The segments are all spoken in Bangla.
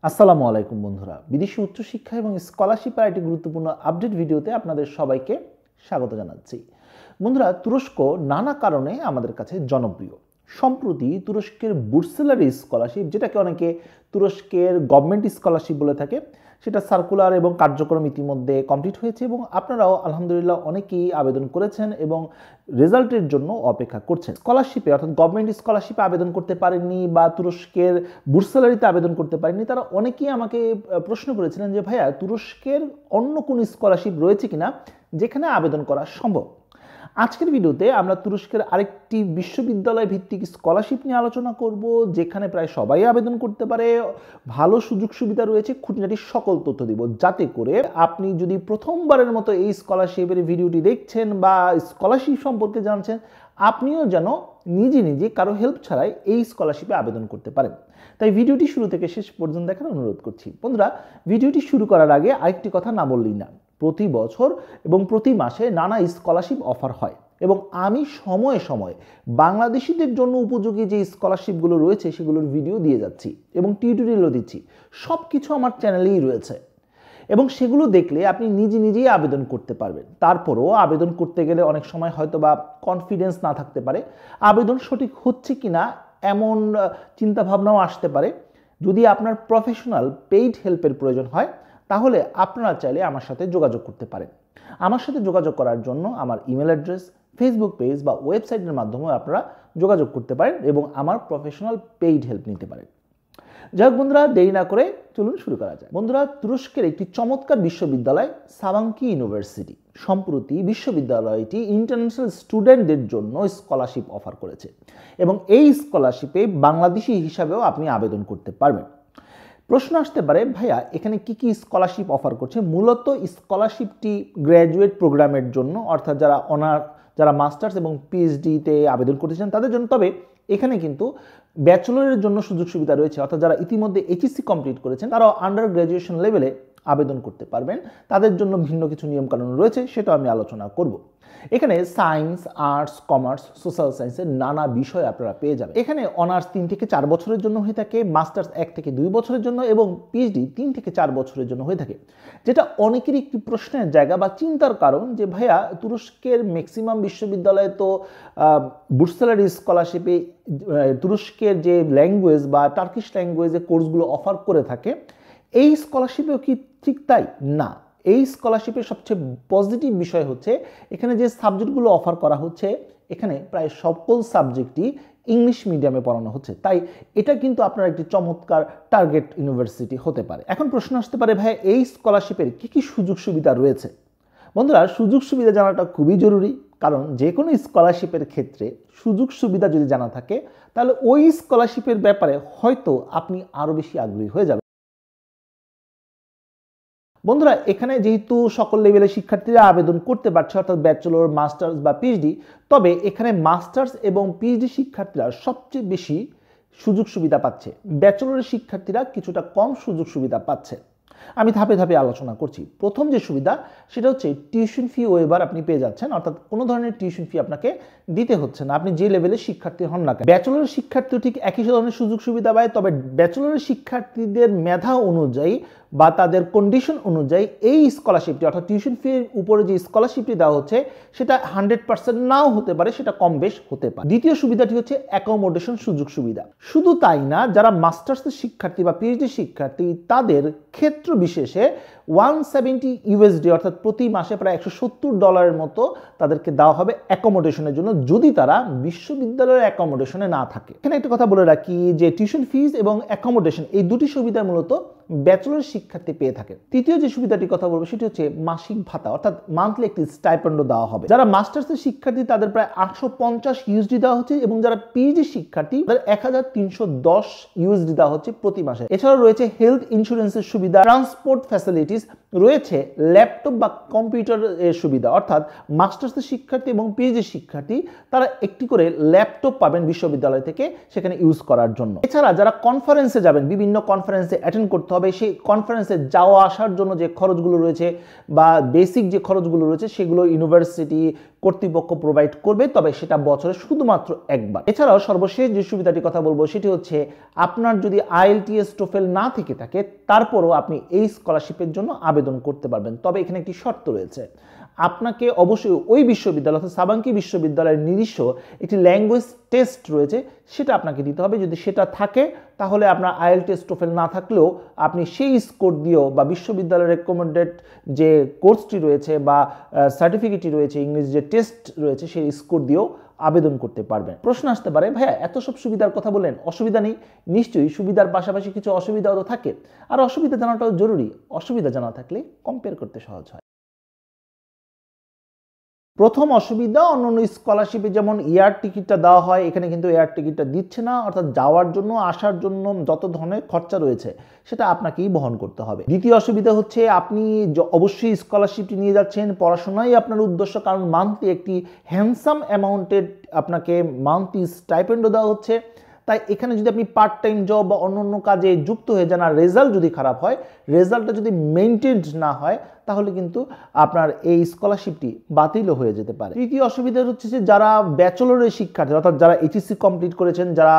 আসসালামু আলাইকুম বন্ধুরা, বিদেশি উচ্চশিক্ষা এবং স্কলারশিপের একটি গুরুত্বপূর্ণ আপডেট ভিডিওতে আপনাদের সবাইকে স্বাগত জানাচ্ছি। বন্ধুরা, তুরস্ক নানা কারণে আমাদের কাছে জনপ্রিয়। সম্প্রতি তুরস্কের বুর্সেলারি স্কলারশিপ, যেটাকে অনেকে তুরস্কের গভর্নমেন্ট স্কলারশিপ বলে থাকে, সেটা সার্কুলার এবং কার্যক্রম ইতিমধ্যে কমপ্লিট হয়েছে এবং আপনারাও আলহামদুলিল্লাহ অনেকেই আবেদন করেছেন এবং রেজাল্টের জন্য অপেক্ষা করছেন। স্কলারশিপে অর্থাৎ গভর্নমেন্ট স্কলারশিপে আবেদন করতে পারেননি বা তুরস্কের বুর্সেলারিতে আবেদন করতে পারেননি, তারা অনেকেই আমাকে প্রশ্ন করেছিলেন যে ভাইয়া, তুরস্কের অন্য কোনো স্কলারশিপ রয়েছে কিনা যেখানে আবেদন করা সম্ভব। আজকের ভিডিওতে আমরা তুরস্কের আরেকটি বিশ্ববিদ্যালয় ভিত্তিক স্কলারশিপ নিয়ে আলোচনা করব, যেখানে প্রায় সবাই আবেদন করতে পারে, ভালো সুযোগ সুবিধা রয়েছে, খুঁটিনাটি সকল তথ্য দিব, যাতে করে আপনি যদি প্রথমবারের মতো এই স্কলারশিপের ভিডিওটি দেখছেন বা স্কলারশিপ সম্পর্কে জানছেন, আপনিও যেন নিজে নিজে কারো হেল্প ছাড়াই এই স্কলারশিপে আবেদন করতে পারেন। তাই ভিডিওটি শুরু থেকে শেষ পর্যন্ত দেখার অনুরোধ করছি। বন্ধুরা, ভিডিওটি শুরু করার আগে আরেকটি কথা না বললেই না। প্রতি বছর এবং প্রতি মাসে নানা স্কলারশিপ অফার হয় এবং আমি সময়ে সময়ে বাংলাদেশিদের জন্য উপযোগী যে স্কলারশিপগুলো রয়েছে সেগুলোর ভিডিও দিয়ে যাচ্ছি এবং টিউটোরিয়ালও দিচ্ছি। সব কিছু আমার চ্যানেলেই রয়েছে এবং সেগুলো দেখলে আপনি নিজে নিজেই আবেদন করতে পারবেন। তারপরও আবেদন করতে গেলে অনেক সময় হয়তো বা কনফিডেন্স না থাকতে পারে, আবেদন সঠিক হচ্ছে কিনা এমন চিন্তাভাবনাও আসতে পারে। যদি আপনার প্রফেশনাল পেইড হেল্পের প্রয়োজন হয়, তাহলে আপনারা চাইলে আমার সাথে যোগাযোগ করতে পারেন। আমার সাথে যোগাযোগ করার জন্য আমার ইমেল অ্যাড্রেস, ফেসবুক পেজ বা ওয়েবসাইটের মাধ্যমে আপনারা যোগাযোগ করতে পারেন এবং আমার প্রফেশনাল পেইড হেল্প নিতে পারেন। যাই হোক বন্ধুরা, দেরি না করে চলুন শুরু করা যায়। বন্ধুরা, তুরস্কের একটি চমৎকার বিশ্ববিদ্যালয় সাভাঙ্কি ইউনিভার্সিটি সম্প্রতি বিশ্ববিদ্যালয়টি ইন্টারন্যাশনাল স্টুডেন্টদের জন্য স্কলারশিপ অফার করেছে এবং এই স্কলারশিপে বাংলাদেশি হিসাবেও আপনি আবেদন করতে পারবেন। প্রশ্ন আসতে পারে, ভাইয়া এখানে কি কি স্কলারশিপ অফার করছে? মূলত স্কলারশিপটি গ্র্যাজুয়েট প্রোগ্রামের জন্য, অর্থাৎ যারা মাস্টার্স এবং পিএইচডিতে আবেদন করতেছেন তাদের জন্য। তবে এখানে কিন্তু ব্যাচেলরের জন্য সুযোগ সুবিধা রয়েছে, অর্থাৎ যারা ইতিমধ্যে এইচএসসি কমপ্লিট করেছেন তারাও আন্ডার গ্র্যাজুয়েশন লেভেলে আবেদন করতে পারবেন। তাদের জন্য ভিন্ন কিছু নিয়মকানুন রয়েছে, সেটা আমি আলোচনা করব। এখানে সায়েন্স, আর্টস, কমার্স, সোশ্যাল সায়েন্সের নানা বিষয় আপনারা পেয়ে যাবেন। এখানে অনার্স 3 থেকে 4 বছরের জন্য হয়ে থাকে, মাস্টার্স 1 থেকে 2 বছরের জন্য এবং পিএইচডি 3 থেকে 4 বছরের জন্য হয়ে থাকে। যেটা অনেকেরই একটি প্রশ্নের জায়গা বা চিন্তার কারণ যে ভাইয়া, তুরস্কের ম্যাক্সিমাম বিশ্ববিদ্যালয়ে তো বুর্সেলারি স্কলারশিপে তুরস্কের যে ল্যাঙ্গুয়েজ বা টার্কিশ ল্যাঙ্গুয়েজে কোর্সগুলো অফার করে থাকে, এই স্কলারশিপেও কি ঠিক তাই? না। এই স্কলারশিপের সবচেয়ে পজিটিভ বিষয় হচ্ছে এখানে যে সাবজেক্টগুলো অফার করা হচ্ছে, এখানে প্রায় সকল সাবজেক্টই ইংলিশ মিডিয়ামে পড়ানো হচ্ছে। তাই এটা কিন্তু আপনার একটি চমৎকার টার্গেট ইউনিভার্সিটি হতে পারে। এখন প্রশ্ন আসতে পারে, ভাই এই স্কলারশিপের কি কি সুযোগ সুবিধা রয়েছে? বন্ধুরা, সুযোগ সুবিধা জানাটা খুবই জরুরি, কারণ যে কোনো স্কলারশিপের ক্ষেত্রে সুযোগ সুবিধা যদি জানা থাকে, তাহলে ওই স্কলারশিপের ব্যাপারে হয়তো আপনি আরও বেশি আগ্রহী হয়ে যাবেন। বন্ধুরা, এখানে যেহেতু সকল লেভেলের শিক্ষার্থীরা আবেদন করতে পারছে, অর্থাৎ ব্যাচেলর, মাস্টার্স বা পিএইচডি, তবে এখানে মাস্টার্স এবং পিএইচডি শিক্ষার্থীরা সবচেয়ে বেশি সুযোগ সুবিধা পাচ্ছে। ব্যাচেলরের শিক্ষার্থীরা কিছুটা কম সুযোগ সুবিধা পাচ্ছে। আমি ধাপে ধাপে আলোচনা করছি। প্রথম যে সুবিধা, সেটা হচ্ছে টিউশন ফি ওয়েভার আপনি পেয়ে যাচ্ছেন, অর্থাৎ কোনো ধরনের টিউশন ফি আপনাকে দিতে হচ্ছে না, আপনি যে লেভেলের শিক্ষার্থী হন না কেন। ব্যাচেলরের শিক্ষার্থী ঠিক একই ধরনের সুযোগ সুবিধা পায়, তবে ব্যাচেলরের শিক্ষার্থীদের মেধা অনুযায়ী বা তাদের কন্ডিশন অনুযায়ী এই স্কলারশিপটি, অর্থাৎ টিউশন ফির উপরে যে স্কলারশিপটি দেওয়া হচ্ছে, সেটা 100% নাও হতে পারে, সেটা কম বেশ হতে পারে। দ্বিতীয় সুবিধাটি হচ্ছে অ্যাকোমোডেশন সুযোগ সুবিধা। শুধু তাই না, যারা মাস্টার্সের শিক্ষার্থী বা পিএইচডি শিক্ষার্থী, তাদের ক্ষেত্র বিশেষে 170 ইউএসডি, অর্থাৎ প্রতি মাসে প্রায় $170 মতো তাদেরকে দেওয়া হবে অ্যাকোমোডেশনের জন্য, যদি তারা বিশ্ববিদ্যালয়ের অ্যাকোমোডেশনে না থাকে। এখানে একটা কথা বলে রাখি যে টিউশন ফিজ এবং অ্যাকোমোডেশন এই দুটি সুবিধা মূলত ব্যাচেলর শিক্ষার্থী পেয়ে থাকে। তৃতীয় যে সুবিধাটির কথা বলবো সেটি হচ্ছে মাসিক ভাতা, অর্থাৎ মান্থলি একটি স্টাইপেন্ডও দেওয়া হবে। যারা মাস্টার্সের শিক্ষার্থী তাদের প্রায় 850 ইউএসডি দেওয়া হচ্ছে এবং যারা পিএইচডি শিক্ষার্থী তাদের 1310 ইউএসডি দেওয়া হচ্ছে প্রতি মাসে। এছাড়াও রয়েছে হেলথ ইন্স্যুরেন্সের সুবিধা, ট্রান্সপোর্ট ফ্যাসিলিটিস, রয়েছে ল্যাপটপ বা কম্পিউটার এর সুবিধা, অর্থাৎ মাস্টার্সের শিক্ষার্থী এবং পিএইচডি শিক্ষার্থী তারা একটি করে ল্যাপটপ পাবেন বিশ্ববিদ্যালয় থেকে সেখানে ইউজ করার জন্য। এছাড়া যারা কনফারেন্সে যাবেন, বিভিন্ন কনফারেন্সে অ্যাটেন্ড করতে হবে, সেই কনফারেন্সে যাওয়া আসার জন্য যে খরচগুলো রয়েছে বা বেসিক যে খরচগুলো রয়েছে সেগুলো ইউনিভার্সিটি কর্তৃপক্ষ প্রোভাইড করবে, তবে সেটা বছরে শুধুমাত্র একবার। এছাড়াও সর্বশেষ যে সুবিধাটির কথা বলবো সেটি হচ্ছে আপনার যদি IELTS টোফেল না থেকে থাকে তারপরও আপনি এই স্কলারশিপের জন্য আবেদন করতে পারবেন। তবে এখানে একটি শর্ত রয়েছে, আপনাকে অবশ্যই ওই বিশ্ববিদ্যালয় অর্থাৎ সাবাঙ্কি বিশ্ববিদ্যালয়ের নিজস্ব একটি ল্যাঙ্গুয়েজ টেস্ট রয়েছে সেটা আপনাকে দিতে হবে। যদি সেটা থাকে তাহলে আপনার IELTS টোফেল না থাকলেও আপনি সেই স্কোর দিয়েও বা বিশ্ববিদ্যালয়ের রেকমেন্ডেড যে কোর্সটি রয়েছে বা সার্টিফিকেটটি রয়েছে, ইংরেজি যে টেস্ট রয়েছে সেই স্কোর দিয়েও আবেদন করতে পারবেন। প্রশ্ন আসতে পারে, ভাইয়া এত সব সুবিধার কথা বললেন, অসুবিধা নেই? নিশ্চয়ই সুবিধার পাশাপাশি কিছু অসুবিধাও তো থাকে, আর অসুবিধা জানাটাও জরুরি। অসুবিধা জানা থাকলে কম্পেয়ার করতে সহজ হয়। প্রথম অসুবিধা, অন্যান্য স্কলারশিপে যেমন এয়ার টিকিটটা দেওয়া হয়, এখানে কিন্তু এয়ার টিকিটটা দিচ্ছে না, অর্থাৎ যাওয়ার জন্য আসার জন্য যত ধরনের খরচা রয়েছে সেটা আপনাকেই বহন করতে হবে। দ্বিতীয় অসুবিধা হচ্ছে আপনি অবশ্যই স্কলারশিপটি নিয়ে যাচ্ছেন, পড়াশোনাই আপনার উদ্দেশ্য, কারণ মান্থলি একটি হ্যান্ডসাম অ্যামাউন্টের আপনাকে মান্থলি স্টাইপেন্ডও দেওয়া হচ্ছে। তাই এখানে যদি আপনি পার্ট টাইম জব বা অন্য কাজে যুক্ত হয়ে যান আর রেজাল্ট যদি খারাপ হয়, রেজাল্টটা যদি মেনটেনড না হয়, তাহলে কিন্তু আপনার এই স্কলারশিপটি বাতিলও হয়ে যেতে পারে। তৃতীয় অসুবিধা হচ্ছে যে যারা ব্যাচেলরের শিক্ষার্থী অর্থাৎ যারা HSC কমপ্লিট করেছেন, যারা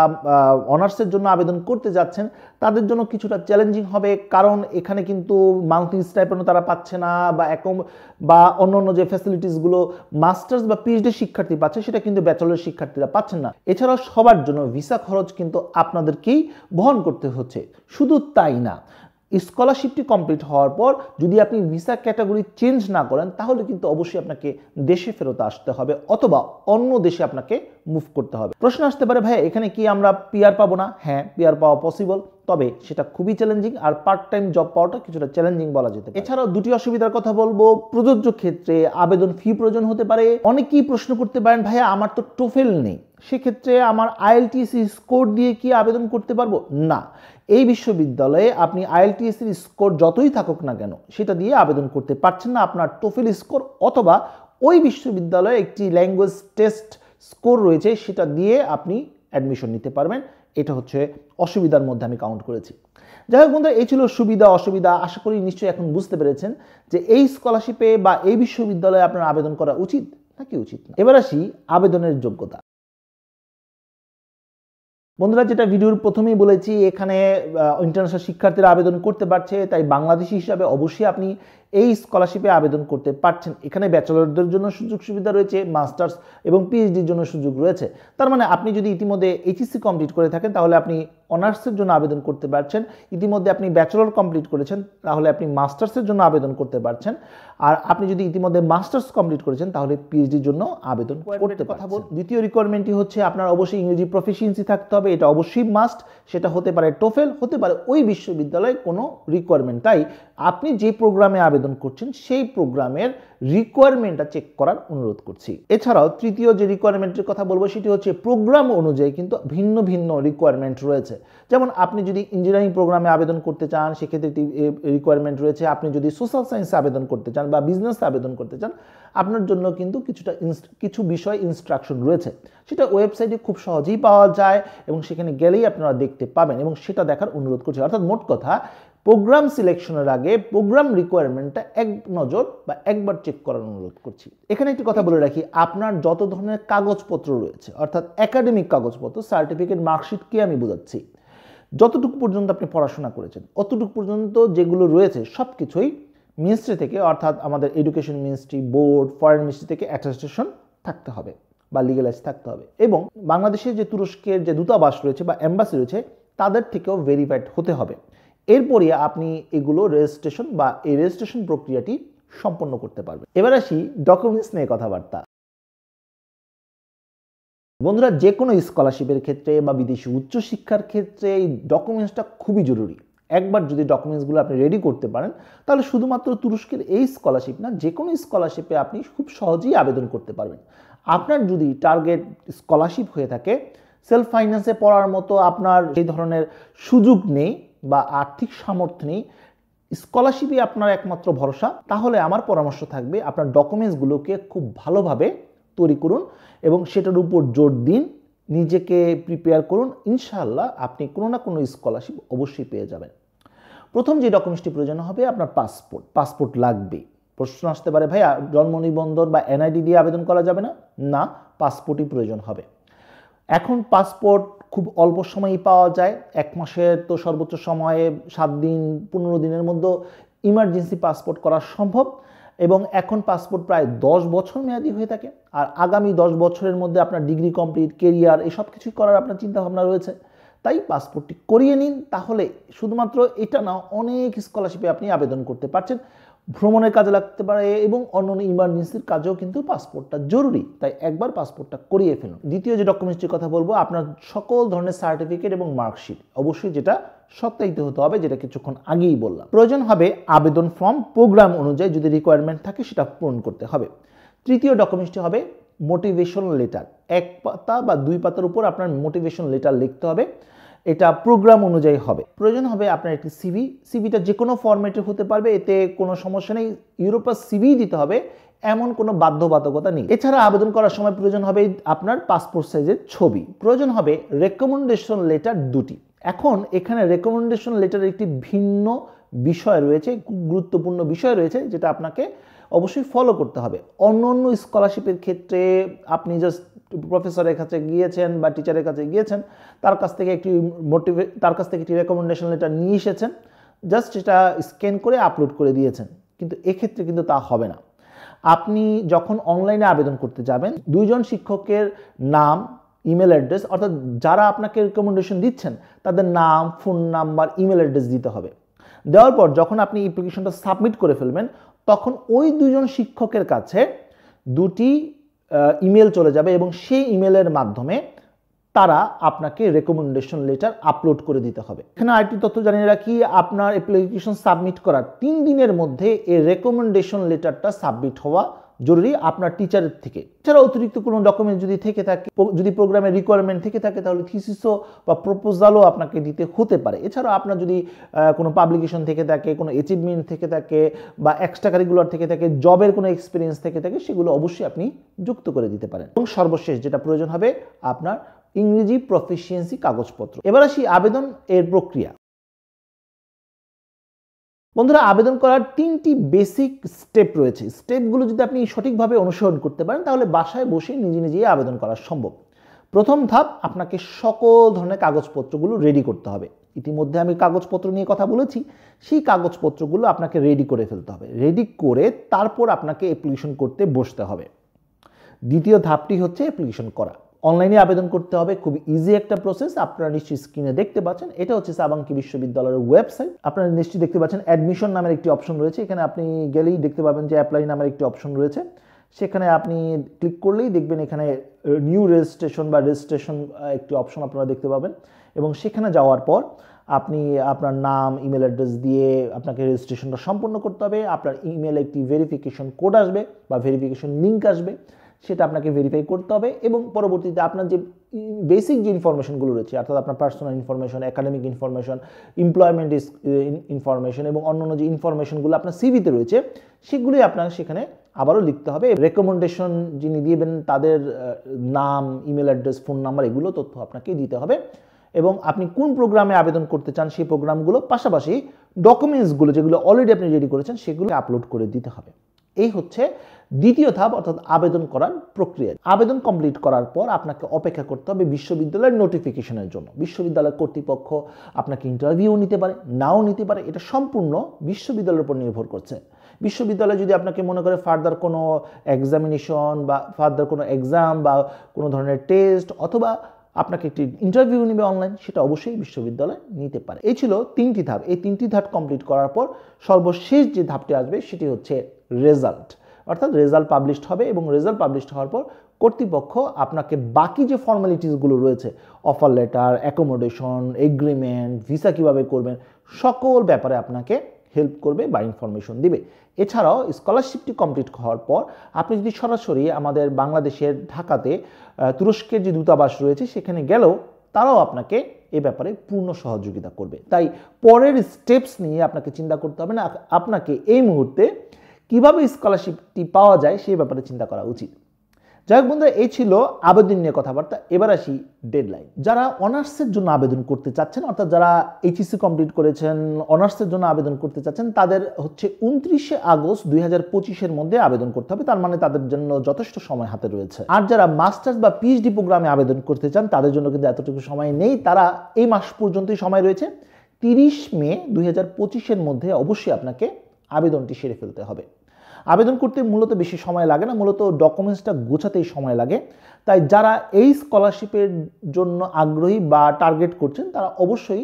অনার্সের জন্য আবেদন করতে যাচ্ছেন, তাদের জন্য কিছুটা চ্যালেঞ্জিং হবে, কারণ এখানে কিন্তু মান্থলি স্টাইপেন্ডও তারা পাচ্ছে না বা অন্য যে ফ্যাসিলিটিসগুলো মাস্টার্স বা PhD শিক্ষার্থী পাচ্ছে সেটা কিন্তু ব্যাচেলর শিক্ষার্থীরা পাচ্ছেন না। এছাড়াও সবার জন্য ভিসা খরচ কিন্তু আপনাদেরকেই বহন করতে হচ্ছে। শুধু তাই না, স্কলারশিপটি কমপ্লিট হওয়ার পর যদি আপনি ভিসা ক্যাটাগরি চেঞ্জ না করেন তাহলে কিন্তু অবশ্যই আপনাকে দেশে ফেরত আসতে হবে অথবা অন্য দেশে আপনাকে মুভ করতে হবে। প্রশ্ন আসতে পারে, ভাই এখানে কি আমরা PR পাবো না? হ্যাঁ, PR পাওয়া পসিবল, তবে সেটা খুবই চ্যালেঞ্জিং, আর পার্ট টাইম জব পাওয়াটা কিছুটা চ্যালেঞ্জিং বলা যেতে পারে। এছাড়াও দুটি অসুবিধার কথা বলবো। প্রযোজ্য ক্ষেত্রে আবেদন ফি প্রয়োজন হতে পারে। অনেকেই প্রশ্ন করতে পারেন, ভাইয়া আমার তো টোফেল নেই, সেক্ষেত্রে আমার IELTS স্কোর দিয়ে কি আবেদন করতে পারবো? না, এই বিশ্ববিদ্যালয়ে আপনি IELTS স্কোর যতই থাকুক না কেন সেটা দিয়ে আবেদন করতে পারছেন না। আপনার টোফেল স্কোর অথবা ওই বিশ্ববিদ্যালয়ে একটি ল্যাঙ্গুয়েজ টেস্ট স্কোর রয়েছে সেটা দিয়ে আপনি অ্যাডমিশন নিতে পারবেন। এটা হচ্ছে অসুবিধার মধ্যে আমি কাউন্ট করেছি। যাই হোক বন্ধুরা, এই ছিল সুবিধা অসুবিধা। আশা করি নিশ্চয়ই এখন বুঝতে পেরেছেন যে এই স্কলারশিপে বা এই বিশ্ববিদ্যালয়ে আপনার আবেদন করা উচিত নাকি উচিত না। এবার আসি আবেদনের যোগ্যতা। বন্ধুরা, যেটা ভিডিওর প্রথমেই বলেছি, এখানে ইন্টারন্যাশনাল শিক্ষার্থীরা আবেদন করতে পারছে, তাই বাংলাদেশি হিসাবে অবশ্যই আপনি এই স্কলারশিপে আবেদন করতে পারছেন। এখানে ব্যাচেলরদের জন্য সুযোগ সুবিধা রয়েছে, মাস্টার্স এবং PhDর জন্য সুযোগ রয়েছে। তার মানে আপনি যদি ইতিমধ্যে HSC কমপ্লিট করে থাকেন তাহলে আপনি অনার্সের জন্য আবেদন করতে পারছেন। ইতিমধ্যে আপনি ব্যাচেলর কমপ্লিট করেছেন তাহলে আপনি মাস্টার্সের জন্য আবেদন করতে পারছেন। আর আপনি যদি ইতিমধ্যে মাস্টার্স কমপ্লিট করেছেন তাহলে PhDর জন্য আবেদন করতে পারছেন। দ্বিতীয় রিকোয়ারমেন্টটি হচ্ছে আপনার অবশ্যই ইংরেজি প্রফিসিয়েন্সি থাকতে হবে, এটা অবশ্যই মাস্ট। সেটা হতে পারে টোফেল, হতে পারে ওই বিশ্ববিদ্যালয়ে কোনো রিকোয়ারমেন্ট। তাই আপনি যে প্রোগ্রামে আবেদন করছেন সেই প্রোগ্রামের রিকোয়ারমেন্টটা চেক করার অনুরোধ করছি। এছাড়াও তৃতীয় যে রিকোয়ারমেন্টের কথা বলবো সেটি হচ্ছে প্রোগ্রাম অনুযায়ী কিন্তু ভিন্ন ভিন্ন রিকোয়ারমেন্ট রয়েছে। যেমন আপনি যদি ইঞ্জিনিয়ারিং প্রোগ্রামে আবেদন করতে চান সেক্ষেত্রে একটি রিকোয়ারমেন্ট রয়েছে। আপনি যদি সোশ্যাল সায়েন্সে আবেদন করতে চান বা বিজনেসে আবেদন করতে চান, আপনার জন্য কিন্তু কিছু বিষয় ইনস্ট্রাকশন রয়েছে। সেটা ওয়েবসাইটে খুব সহজেই পাওয়া যায় এবং সেখানে গেলেই আপনারা দেখতে পাবেন এবং সেটা দেখার অনুরোধ করছি। অর্থাৎ মোট কথা, প্রোগ্রাম সিলেকশনের আগে প্রোগ্রাম রিকোয়ারমেন্টটা এক নজর বা একবার চেক করার অনুরোধ করছি। এখানে একটি কথা বলে রাখি, আপনার যত ধরনের কাগজপত্র রয়েছে অর্থাৎ একাডেমিক কাগজপত্র, সার্টিফিকেট, মার্কশিটকে আমি বোঝাচ্ছি, যতটুকু পর্যন্ত আপনি পড়াশোনা করেছেন অতটুকু পর্যন্ত যেগুলো রয়েছে সব কিছুই মিনিস্ট্রি থেকে অর্থাৎ আমাদের education ministry, board, foreign ministry থেকে অ্যাটাস্টেশন থাকতে হবে বা লিগ্যালাইজ থাকতে হবে এবং বাংলাদেশের যে তুরস্কের যে দূতাবাস রয়েছে বা এম্বাসি রয়েছে তাদের থেকেও ভেরিফাইড হতে হবে। এরপরে আপনি এগুলো রেজিস্ট্রেশন বা এই রেজিস্ট্রেশন প্রক্রিয়াটি সম্পন্ন করতে পারবেন। এবার আসি ডকুমেন্টস নিয়ে কথাবার্তা। বন্ধুরা, যে কোনো স্কলারশিপের ক্ষেত্রে বা বিদেশি উচ্চশিক্ষার ক্ষেত্রে এই ডকুমেন্টসটা খুবই জরুরি। একবার যদি ডকুমেন্টসগুলো আপনি রেডি করতে পারেন তাহলে শুধুমাত্র তুরস্কের এই স্কলারশিপ না, যে কোনো স্কলারশিপে আপনি খুব সহজেই আবেদন করতে পারবেন। আপনার যদি টার্গেট স্কলারশিপ হয়ে থাকে, সেলফ ফাইন্যান্সে পড়ার মতো আপনার এই ধরনের সুযোগ নেই বা আর্থিক সামর্থ্য নেই, স্কলারশিপই আপনার একমাত্র ভরসা, তাহলে আমার পরামর্শ থাকবে আপনার ডকুমেন্টসগুলোকে খুব ভালোভাবে তৈরি করুন এবং সেটার উপর জোর দিন, নিজেকে প্রিপেয়ার করুন, ইনশাআল্লাহ আপনি কোনো না কোনো স্কলারশিপ অবশ্যই পেয়ে যাবেন। প্রথম যে ডকুমেন্টসটি প্রয়োজন হবে আপনার পাসপোর্ট লাগবে। প্রশ্ন আসতে পারে ভাইয়া জন্ম নিবন্ধন বা এনআইডি দিয়ে আবেদন করা যাবে না? না, পাসপোর্টই প্রয়োজন হবে। এখন পাসপোর্ট খুব অল্প সময়ই পাওয়া যায়, 1 মাসের তো সর্বোচ্চ সময়ে 7 দিন 15 দিনের মধ্যে ইমার্জেন্সি পাসপোর্ট করা সম্ভব এবং এখন পাসপোর্ট প্রায় 10 বছর মেয়াদি হয়ে থাকে। আর আগামী 10 বছরের মধ্যে আপনার ডিগ্রি কমপ্লিট, কেরিয়ার এসব কিছুই করার আপনার চিন্তাভাবনা রয়েছে, তাই পাসপোর্টটি করিয়ে নিন। তাহলে শুধুমাত্র এটা না, অনেক স্কলারশিপে আপনি আবেদন করতে পারছেন, ভ্রমণের কাজে লাগতে পারে এবং অন্যান্য ইমার্জেন্সির কাজেও কিন্তু পাসপোর্টটা জরুরি, তাই একবার পাসপোর্টটা করিয়ে ফেলুন। দ্বিতীয় যে ডকুমেন্টসটির কথা বলবো, আপনার সকল ধরনের সার্টিফিকেট এবং মার্কশিট, অবশ্যই যেটা সত্যায়িত হতে হবে, যেটা কিছুক্ষণ আগেই বললাম। প্রয়োজন হবে আবেদন ফর্ম, প্রোগ্রাম অনুযায়ী যদি রিকোয়ারমেন্ট থাকে সেটা পূরণ করতে হবে। তৃতীয় ডকুমেন্টসটি হবে মোটিভেশন লেটার। 1 পাতা বা 2 পাতার উপর আপনার মোটিভেশন লেটার লিখতে হবে, এটা প্রোগ্রাম অনুযায়ী হবে। প্রয়োজন হবে আপনার একটি সিভিটা যে কোনো ফরম্যাটে হতে পারবে, এতে কোনো সমস্যা নেই। ইউরোপাস সিভি দিতে হবে এমন কোনো বাধ্যবাধকতা নেই। এছাড়া আবেদন করার সময় প্রয়োজন হবে আপনার পাসপোর্ট সাইজের ছবি, প্রয়োজন হবে রেকমেন্ডেশন লেটার 2টি। এখন এখানে রেকমেন্ডেশন লেটারের একটি ভিন্ন বিষয় রয়েছে, গুরুত্বপূর্ণ বিষয় রয়েছে, যেটা আপনাকে অবশ্যই ফলো করতে হবে। অন্য স্কলারশিপের ক্ষেত্রে আপনি জাস্ট প্রফেসরের কাছে গিয়েছেন বা টিচারের কাছে গিয়েছেন, তার কাছ থেকে একটি রেকমেন্ডেশন লেটার নিয়ে এসেছেন, জাস্ট এটা স্ক্যান করে আপলোড করে দিয়েছেন, কিন্তু এক্ষেত্রে কিন্তু তা হবে না। আপনি যখন অনলাইনে আবেদন করতে যাবেন, 2 জন শিক্ষকের নাম, ইমেল অ্যাড্রেস, অর্থাৎ যারা আপনাকে রেকমেন্ডেশন দিচ্ছেন তাদের নাম, ফোন নাম্বার, ইমেল অ্যাড্রেস দিতে হবে। দেওয়ার পর যখন আপনি অ্যাপ্লিকেশনটা সাবমিট করে ফেলবেন, তখন ওই 2 জন শিক্ষকের কাছে 2টি ইমেল চলে যাবে এবং সেই ইমেলের মাধ্যমে তারা আপনাকে রেকমেন্ডেশন লেটার আপলোড করে দিতে হবে। এখানে আরেকটি তথ্য জানিয়ে রাখি, আপনার অ্যাপ্লিকেশন সাবমিট করার 3 দিনের মধ্যে এই রেকমেন্ডেশন লেটারটা সাবমিট হওয়া জরুরি আপনার টিচারের থেকে। এছাড়া অতিরিক্ত কোনো ডকুমেন্ট যদি থেকে থাকে, যদি প্রোগ্রামের রিকোয়ারমেন্ট থেকে থাকে, তাহলে থিসিসও বা প্রপোজালও আপনাকে দিতে হতে পারে। এছাড়া আপনার যদি কোনো পাবলিকেশন থেকে থাকে, কোনো অ্যাচিভমেন্ট থেকে থাকে বা এক্সট্রা কারিকুলার থেকে থাকে, জবের কোনো এক্সপিরিয়েন্স থেকে থাকে, সেগুলো অবশ্যই আপনি যুক্ত করে দিতে পারেন। এবং সর্বশেষ যেটা প্রয়োজন হবে আপনার ইংরেজি প্রফিসিয়েন্সি কাগজপত্র। এবার আসি আবেদন এর প্রক্রিয়া। বন্ধুরা, আবেদন করার 3টি বেসিক স্টেপ রয়েছে। স্টেপগুলো যদি আপনি সঠিকভাবে অনুসরণ করতে পারেন, তাহলে বাসায় বসে নিজেই আবেদন করা সম্ভব। প্রথম ধাপ, আপনাকে সকল ধরনের কাগজপত্রগুলো রেডি করতে হবে। ইতিমধ্যে আমি কাগজপত্র নিয়ে কথা বলেছি, সেই কাগজপত্রগুলো আপনাকে রেডি করে ফেলতে হবে। রেডি করে তারপর আপনাকে অ্যাপ্লিকেশন করতে বসতে হবে। দ্বিতীয় ধাপটি হচ্ছে অ্যাপ্লিকেশন করা। অনলাইনে আবেদন করতে হবে, খুব ইজি একটা প্রসেস। আপনারা নিশ্চয়ই স্ক্রিনে দেখতে পাচ্ছেন, এটা হচ্ছে সাবাঙ্কি বিশ্ববিদ্যালয়ের ওয়েবসাইট। আপনারা নিশ্চয়ই দেখতে পাচ্ছেন অ্যাডমিশন নামের একটি অপশন রয়েছে। এখানে আপনি গেলেই দেখতে পাবেন যে অ্যাপ্লাই নামের একটি অপশন রয়েছে। সেখানে আপনি ক্লিক করলেই দেখবেন এখানে নিউ রেজিস্ট্রেশন বা রেজিস্ট্রেশন একটি অপশন আপনারা দেখতে পাবেন এবং সেখানে যাওয়ার পর আপনি আপনার নাম, ইমেল অ্যাড্রেস দিয়ে আপনাকে রেজিস্ট্রেশনটা সম্পন্ন করতে হবে। আপনার ইমেলে একটি ভেরিফিকেশন কোড আসবে বা ভেরিফিকেশন লিঙ্ক আসবে, সেটা আপনাকে ভেরিফাই করতে হবে এবং পরবর্তীতে আপনার যে বেসিক যে ইনফরমেশনগুলো রয়েছে, অর্থাৎ আপনার personal information, academic information, employment information এবং অন্যান্য যে ইনফরমেশনগুলো আপনার সিভিতে রয়েছে, সেগুলোই আপনার সেখানে আবারও লিখতে হবে। রেকমেন্ডেশন যিনি দিবেন তাদের নাম, ইমেল অ্যাড্রেস, ফোন নাম্বার, এগুলো তথ্য আপনাকে দিতে হবে এবং আপনি কোন প্রোগ্রামে আবেদন করতে চান সেই প্রোগ্রামগুলো, পাশাপাশি ডকুমেন্টসগুলো যেগুলো অলরেডি আপনি রেডি করেছেন সেগুলো আপলোড করে দিতে হবে। এই হচ্ছে দ্বিতীয় ধাপ, অর্থাৎ আবেদন করার প্রক্রিয়া। আবেদন কমপ্লিট করার পর আপনাকে অপেক্ষা করতে হবে বিশ্ববিদ্যালয়ের নোটিফিকেশনের জন্য। বিশ্ববিদ্যালয় কর্তৃপক্ষ আপনাকে ইন্টারভিউ নিতে পারে, নাও নিতে পারে, এটা সম্পূর্ণ বিশ্ববিদ্যালয়ের উপর নির্ভর করছে। বিশ্ববিদ্যালয় যদি আপনাকে মনে করে ফার্দার কোনো এক্সামিনেশন বা ফার্দার কোনো এক্সাম বা কোনো ধরনের টেস্ট অথবা আপনাকে একটি ইন্টারভিউ নেবে অনলাইন, সেটা অবশ্যই বিশ্ববিদ্যালয় নিতে পারে। এই ছিল 3টি ধাপ। এই 3টি ধাপ কমপ্লিট করার পর সর্বশেষ যে ধাপটি আসবে সেটি হচ্ছে রেজাল্ট, অর্থাৎ রেজাল্ট পাবলিশড হবে এবং রেজাল্ট পাবলিশড হওয়ার পর কর্তৃপক্ষ আপনাকে বাকি যে ফর্মালিটিসগুলো রয়েছে, offer letter, accommodation, agreement, visa কিভাবে করবেন, সকল ব্যাপারে আপনাকে হেল্প করবে বা ইনফরমেশন দিবে। এছাড়াও স্কলারশিপটি কমপ্লিট হওয়ার পর আপনি যদি সরাসরি আমাদের বাংলাদেশের ঢাকাতে তুরস্কের যে দূতাবাস রয়েছে সেখানে গেলেও তারাও আপনাকে এ ব্যাপারে পূর্ণ সহযোগিতা করবে। তাই পরের স্টেপস নিয়ে আপনাকে চিন্তা করতে হবে না, আপনাকে এই মুহূর্তে কিভাবে স্কলারশিপটি পাওয়া যায় সেই ব্যাপারে চিন্তা করা উচিত। যাই হোক বন্ধুরা, এই ছিল আবেদন নিয়ে কথাবার্তা। এবার আসি ডেডলাইন। যারা অনার্সের জন্য আবেদন করতে চাচ্ছেন, অর্থাৎ যারা এইচএসসি কমপ্লিট করেছেন, অনার্সের জন্য আবেদন করতে চাচ্ছেন, তাদের হচ্ছে 29শে আগস্ট 2025-এর মধ্যে আবেদন করতে হবে। তার মানে তাদের জন্য যথেষ্ট সময় হাতে রয়েছে। আর যারা মাস্টার্স বা পিএইচডি প্রোগ্রামে আবেদন করতে চান, তাদের জন্য কিন্তু এতটুকু সময় নেই। তারা এই মাস পর্যন্তই সময় রয়েছে। 30 মে 2025-এর মধ্যে অবশ্যই আপনাকে আবেদনটি সেরে ফেলতে হবে। আবেদন করতে মূলত বেশি সময় লাগে না, মূলত ডকুমেন্টসটা গোছাতেই সময় লাগে। তাই যারা এই স্কলারশিপের জন্য আগ্রহী বা টার্গেট করছেন, তারা অবশ্যই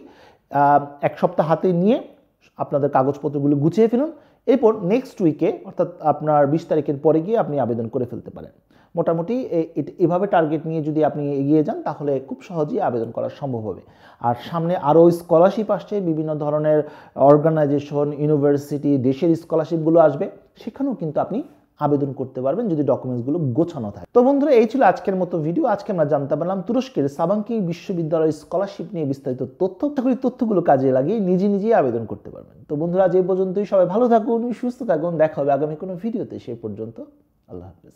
এক সপ্তাহ হাতে নিয়ে আপনাদের কাগজপত্রগুলো গুছিয়ে ফেলুন। এরপর নেক্সট উইকে, অর্থাৎ আপনার 20 তারিখের পরে গিয়ে আপনি আবেদন করে ফেলতে পারেন। মোটামুটি এভাবে টার্গেট নিয়ে যদি আপনি এগিয়ে যান, তাহলে খুব সহজেই আবেদন করা সম্ভব হবে। আর সামনে আরও স্কলারশিপ আসছে, বিভিন্ন ধরনের অর্গানাইজেশন, ইউনিভার্সিটি, দেশের স্কলারশিপগুলো আসবে, সেখানেও কিন্তু আপনি আবেদন করতে পারবেন যদি ডকুমেন্টসগুলো গোছানো থাকে। তো বন্ধুরা, এই ছিল আজকের মতো ভিডিও। আজকে আমরা জানতে পারলাম তুরস্কের সাবাঙ্কি বিশ্ববিদ্যালয়ের স্কলারশিপ নিয়ে বিস্তারিত তথ্য। তথ্যগুলো কাজে লাগিয়ে নিজেই আবেদন করতে পারবেন। তো বন্ধুরা, আজ এই পর্যন্তই। সবাই ভালো থাকুন, সুস্থ থাকুন। দেখা হবে আগামী কোনো ভিডিওতে। সেই পর্যন্ত আল্লাহ হাফেজ।